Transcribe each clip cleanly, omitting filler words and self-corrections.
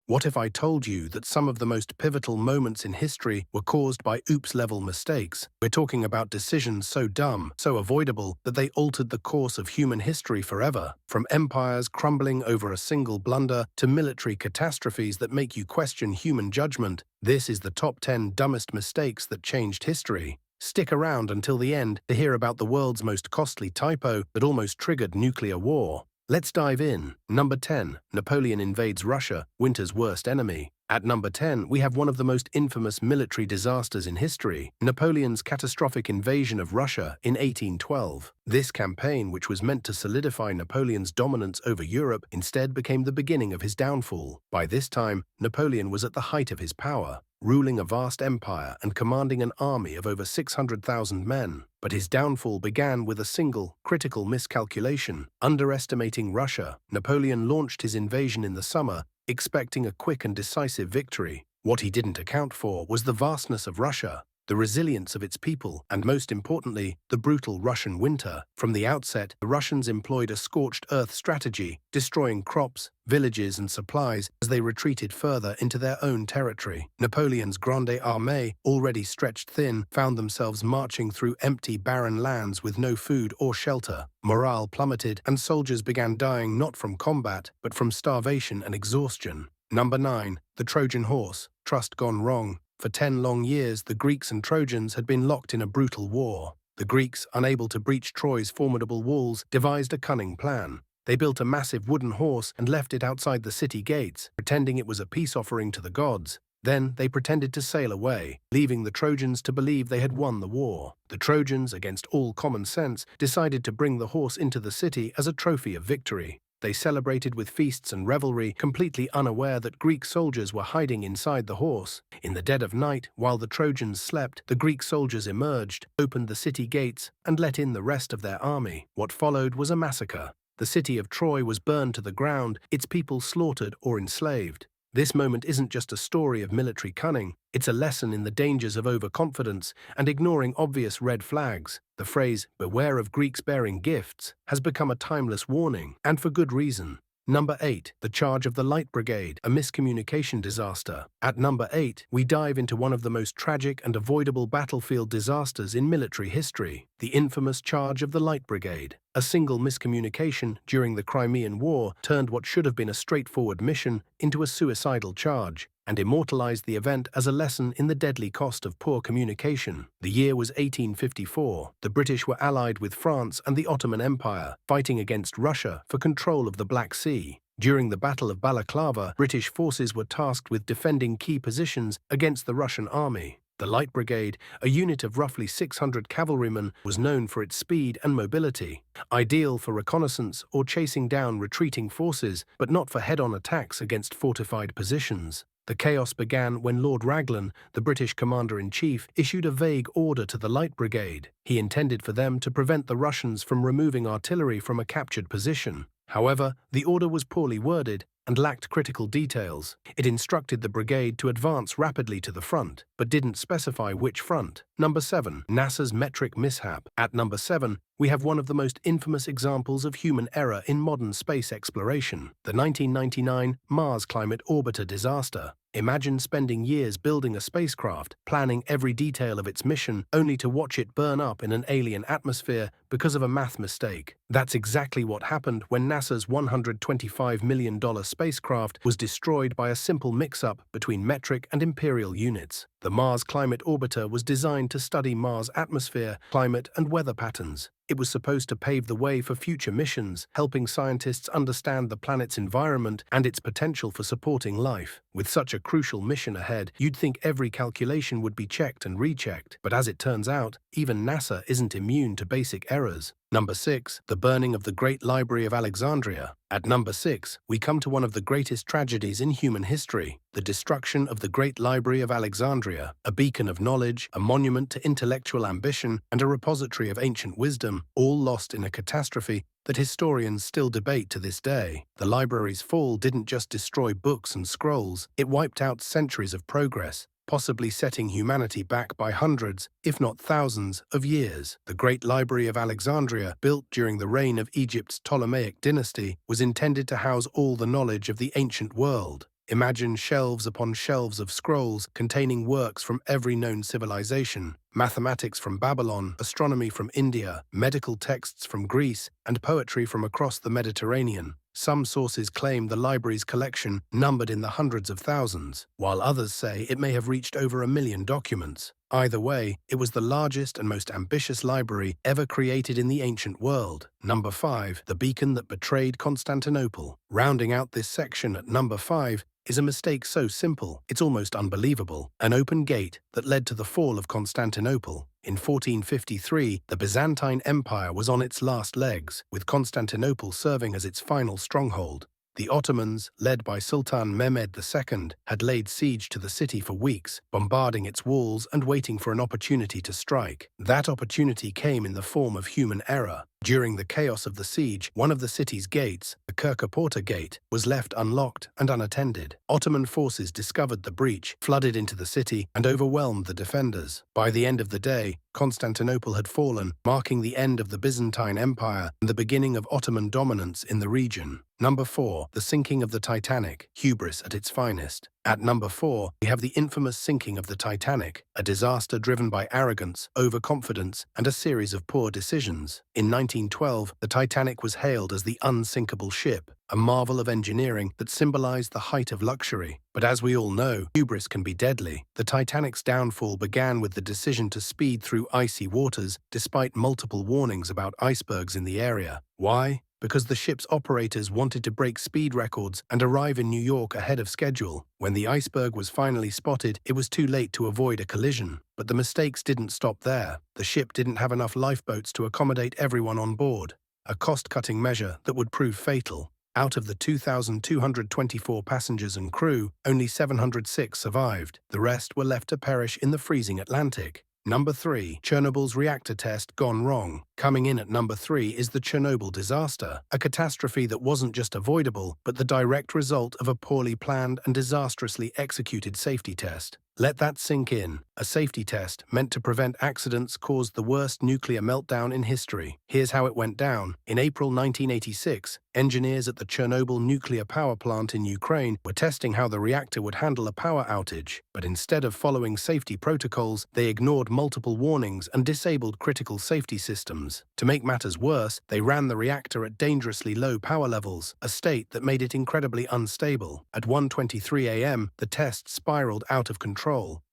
What if I told you that some of the most pivotal moments in history were caused by oops-level mistakes? We're talking about decisions so dumb, so avoidable, that they altered the course of human history forever. From empires crumbling over a single blunder to military catastrophes that make you question human judgment, this is the top 10 dumbest mistakes that changed history. Stick around until the end to hear about the world's most costly typo that almost triggered nuclear war. Let's dive in. Number 10. Napoleon invades Russia, winter's worst enemy. At number 10, we have one of the most infamous military disasters in history, Napoleon's catastrophic invasion of Russia in 1812. This campaign, which was meant to solidify Napoleon's dominance over Europe, instead became the beginning of his downfall. By this time, Napoleon was at the height of his power, ruling a vast empire and commanding an army of over 600,000 men. But his downfall began with a single, critical miscalculation. Underestimating Russia, Napoleon launched his invasion in the summer, expecting a quick and decisive victory. What he didn't account for was the vastness of Russia, the resilience of its people, and most importantly, the brutal Russian winter. From the outset, the Russians employed a scorched earth strategy, destroying crops, villages, and supplies as they retreated further into their own territory. Napoleon's Grande Armée, already stretched thin, found themselves marching through empty, barren lands with no food or shelter. Morale plummeted, and soldiers began dying not from combat, but from starvation and exhaustion. Number 9. The Trojan Horse. Trust gone wrong. For 10 long years, the Greeks and Trojans had been locked in a brutal war. The Greeks, unable to breach Troy's formidable walls, devised a cunning plan. They built a massive wooden horse and left it outside the city gates, pretending it was a peace offering to the gods. Then they pretended to sail away, leaving the Trojans to believe they had won the war. The Trojans, against all common sense, decided to bring the horse into the city as a trophy of victory. They celebrated with feasts and revelry, completely unaware that Greek soldiers were hiding inside the horse. In the dead of night, while the Trojans slept, the Greek soldiers emerged, opened the city gates, and let in the rest of their army. What followed was a massacre. The city of Troy was burned to the ground, its people slaughtered or enslaved. This moment isn't just a story of military cunning, it's a lesson in the dangers of overconfidence and ignoring obvious red flags. The phrase, "beware of Greeks bearing gifts," has become a timeless warning, and for good reason. Number 8. The Charge of the Light Brigade, a miscommunication disaster. At number 8, we dive into one of the most tragic and avoidable battlefield disasters in military history, the infamous Charge of the Light Brigade. A single miscommunication during the Crimean War turned what should have been a straightforward mission into a suicidal charge, and immortalized the event as a lesson in the deadly cost of poor communication. The year was 1854. The British were allied with France and the Ottoman Empire, fighting against Russia for control of the Black Sea. During the Battle of Balaclava, British forces were tasked with defending key positions against the Russian army. The Light Brigade, a unit of roughly 600 cavalrymen, was known for its speed and mobility, ideal for reconnaissance or chasing down retreating forces, but not for head-on attacks against fortified positions. The chaos began when Lord Raglan, the British commander-in-chief, issued a vague order to the Light Brigade. He intended for them to prevent the Russians from removing artillery from a captured position. However, the order was poorly worded and lacked critical details. It instructed the brigade to advance rapidly to the front, but didn't specify which front. Number 7. NASA's metric mishap. At number 7, we have one of the most infamous examples of human error in modern space exploration, the 1999 Mars Climate Orbiter disaster. Imagine spending years building a spacecraft, planning every detail of its mission, only to watch it burn up in an alien atmosphere because of a math mistake. That's exactly what happened when NASA's $125 million spacecraft was destroyed by a simple mix-up between metric and imperial units. The Mars Climate Orbiter was designed to study Mars' atmosphere, climate, and weather patterns. It was supposed to pave the way for future missions, helping scientists understand the planet's environment and its potential for supporting life. With such a crucial mission ahead, you'd think every calculation would be checked and rechecked. But as it turns out, even NASA isn't immune to basic errors. Number 6. The burning of the Great Library of Alexandria. At number 6, we come to one of the greatest tragedies in human history, the destruction of the Great Library of Alexandria, a beacon of knowledge, a monument to intellectual ambition, and a repository of ancient wisdom, all lost in a catastrophe that historians still debate to this day. The library's fall didn't just destroy books and scrolls, it wiped out centuries of progress, possibly setting humanity back by hundreds, if not thousands, of years. The Great Library of Alexandria, built during the reign of Egypt's Ptolemaic dynasty, was intended to house all the knowledge of the ancient world. Imagine shelves upon shelves of scrolls containing works from every known civilization, mathematics from Babylon, astronomy from India, medical texts from Greece, and poetry from across the Mediterranean. Some sources claim the library's collection numbered in the hundreds of thousands, while others say it may have reached over 1 million documents. Either way, it was the largest and most ambitious library ever created in the ancient world. Number 5. The beacon that betrayed Constantinople. Rounding out this section at number 5 is a mistake so simple, it's almost unbelievable. An open gate that led to the fall of Constantinople. In 1453, the Byzantine Empire was on its last legs, with Constantinople serving as its final stronghold. The Ottomans, led by Sultan Mehmed II, had laid siege to the city for weeks, bombarding its walls and waiting for an opportunity to strike. That opportunity came in the form of human error. During the chaos of the siege, one of the city's gates, the Kirkaporta Gate, was left unlocked and unattended. Ottoman forces discovered the breach, flooded into the city, and overwhelmed the defenders. By the end of the day, Constantinople had fallen, marking the end of the Byzantine Empire and the beginning of Ottoman dominance in the region. Number 4. The sinking of the Titanic, hubris at its finest. At number 4, we have the infamous sinking of the Titanic, a disaster driven by arrogance, overconfidence, and a series of poor decisions. In 1912, the Titanic was hailed as the unsinkable ship, a marvel of engineering that symbolized the height of luxury. But as we all know, hubris can be deadly. The Titanic's downfall began with the decision to speed through icy waters, despite multiple warnings about icebergs in the area. Why? Because the ship's operators wanted to break speed records and arrive in New York ahead of schedule. When the iceberg was finally spotted, it was too late to avoid a collision. But the mistakes didn't stop there. The ship didn't have enough lifeboats to accommodate everyone on board, a cost-cutting measure that would prove fatal. Out of the 2,224 passengers and crew, only 706 survived. The rest were left to perish in the freezing Atlantic. Number 3. Chernobyl's reactor test gone wrong. Coming in at number 3 is the Chernobyl disaster, a catastrophe that wasn't just avoidable, but the direct result of a poorly planned and disastrously executed safety test. Let that sink in. A safety test meant to prevent accidents caused the worst nuclear meltdown in history. Here's how it went down. In April 1986, engineers at the Chernobyl nuclear power plant in Ukraine were testing how the reactor would handle a power outage. But instead of following safety protocols, they ignored multiple warnings and disabled critical safety systems. To make matters worse, they ran the reactor at dangerously low power levels, a state that made it incredibly unstable. At 1:23 a.m., the test spiraled out of control.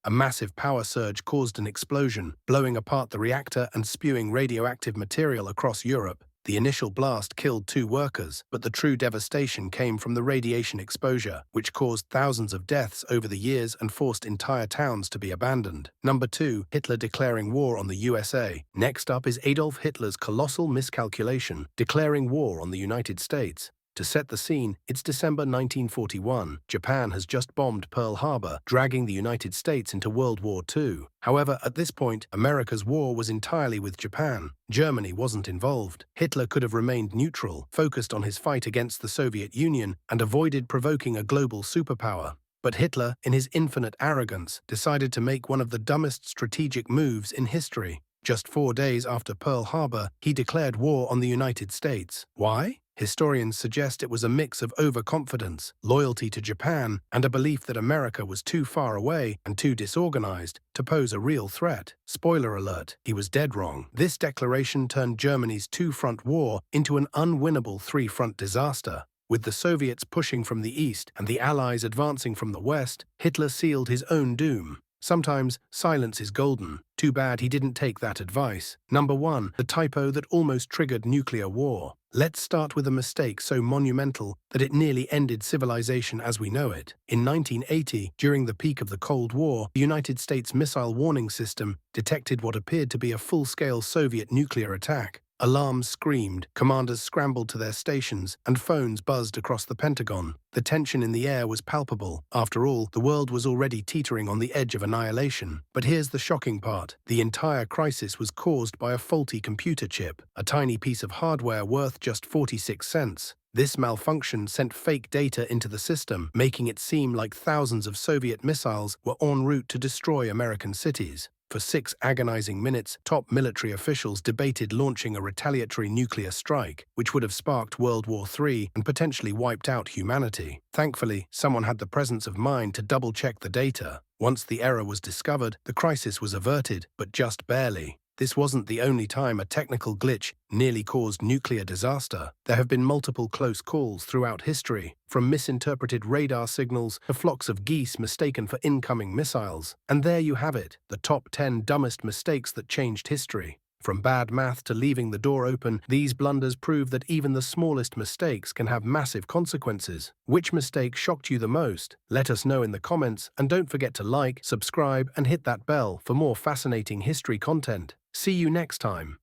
A massive power surge caused an explosion, blowing apart the reactor and spewing radioactive material across Europe. The initial blast killed 2 workers, but the true devastation came from the radiation exposure, which caused thousands of deaths over the years and forced entire towns to be abandoned. Number 2. Hitler declaring war on the USA. Next up is Adolf Hitler's colossal miscalculation, declaring war on the United States. To set the scene, it's December 1941. Japan has just bombed Pearl Harbor, dragging the United States into World War II. However, at this point, America's war was entirely with Japan. Germany wasn't involved. Hitler could have remained neutral, focused on his fight against the Soviet Union, and avoided provoking a global superpower. But Hitler, in his infinite arrogance, decided to make one of the dumbest strategic moves in history. Just 4 days after Pearl Harbor, he declared war on the United States. Why? Historians suggest it was a mix of overconfidence, loyalty to Japan, and a belief that America was too far away and too disorganized to pose a real threat. Spoiler alert, he was dead wrong. This declaration turned Germany's 2-front war into an unwinnable 3-front disaster. With the Soviets pushing from the east and the Allies advancing from the west, Hitler sealed his own doom. Sometimes silence is golden. Too bad he didn't take that advice. Number 1. The typo that almost triggered nuclear war. Let's start with a mistake so monumental that it nearly ended civilization as we know it. In 1980, during the peak of the Cold War, the United States Missile Warning System detected what appeared to be a full-scale Soviet nuclear attack. Alarms screamed, commanders scrambled to their stations, and phones buzzed across the Pentagon. The tension in the air was palpable. After all, the world was already teetering on the edge of annihilation. But here's the shocking part. The entire crisis was caused by a faulty computer chip, a tiny piece of hardware worth just 46 cents. This malfunction sent fake data into the system, making it seem like thousands of Soviet missiles were en route to destroy American cities. For 6 agonizing minutes, top military officials debated launching a retaliatory nuclear strike, which would have sparked World War III and potentially wiped out humanity. Thankfully, someone had the presence of mind to double-check the data. Once the error was discovered, the crisis was averted, but just barely. This wasn't the only time a technical glitch nearly caused nuclear disaster. There have been multiple close calls throughout history, from misinterpreted radar signals to flocks of geese mistaken for incoming missiles. And there you have it, the top 10 dumbest mistakes that changed history. From bad math to leaving the door open, these blunders prove that even the smallest mistakes can have massive consequences. Which mistake shocked you the most? Let us know in the comments, and don't forget to like, subscribe, and hit that bell for more fascinating history content. See you next time.